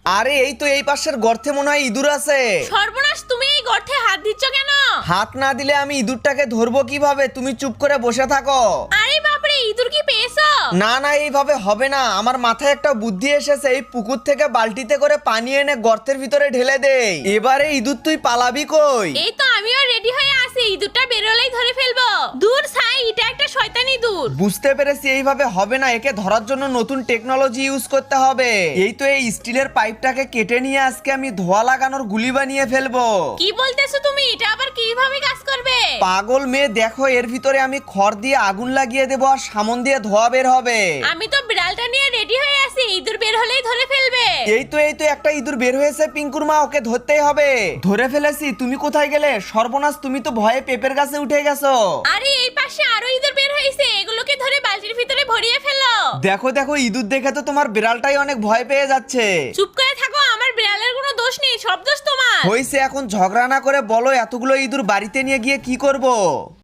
আরে এই তো এই পাশের গর্তে মনে হয় ইঁদুর আছে। সর্বনাশ, তুমি এই গর্তে হাত দিচ্ছ কেন? হাত না দিলে আমি ইঁদুরটাকে ধরবো কিভাবে? তুমি চুপ করে বসে থাকো। আরে বাপরে, ইঁদুর কি পেয়েছো? না না, এইভাবে হবে না। আমার মাথায় একটা বুদ্ধি এসেছে। এই পুকুর থেকে বালতিতে করে পানি এনে গর্তের ভিতরে ঢেলে দেই। এবারে ইঁদুর তুই পালাবি কই? এই তো আমিও রেডি হয়ে আছি, ইঁদুরটা বেরোলেই ধরে ফেলবো। দূর ছাই, এটা একটা শয়তানি ইঁদুর। বুঝতে পেরেছি, এইভাবে হবে না। একে ধরার জন্য নতুন টেকনোলজি ইউজ করতে হবে। এই তো এই স্টিলের পাইপটাকে কেটে নিয়ে আজকে আমি ধোয়া লাগানোর গুলি বানিয়ে ফেলবো। কি বলতেছো তুমি? এটা আবার কিভাবে কাজ করবে? পাগল মেয়ে, দেখো এর ভিতরে আমি খড় দিয়ে আগুন লাগিয়ে দেবো আর সামন দিয়ে ধোয়া বের হবে। আমি তো বিড়ালটা নিয়ে রেডি হয়ে আছি, ইঁদুর বের হলেই ধরে ফেলবে। এই তো একটা ইঁদুর বের হয়েছে পিঙ্কুর মা, ওকে ধরতেই হবে। ধরে ফেলেছি। তুমি কোথায় গেলে? সর্বনাশ, তুমি তো ভয়ে পেঁপের গাছে উঠে গেছো। আরে এই পাশে আরো ইঁদুর বের হয়েছে, এগুলোকে ধরে বালতির ভিতরে ভরিয়ে ফেলো। দেখো দেখো, ইঁদুর দেখে তো তোমার বিড়ালটাই অনেক ভয় পেয়ে যাচ্ছে। চুপ করে থাকো, আমার বিড়ালের কোনো দোষ নেই, সব দোষ তোমার। হয়েছে, এখন ঝগড়া না করে বলো এতগুলো ইঁদুর বাড়িতে নিয়ে গিয়ে কি করব?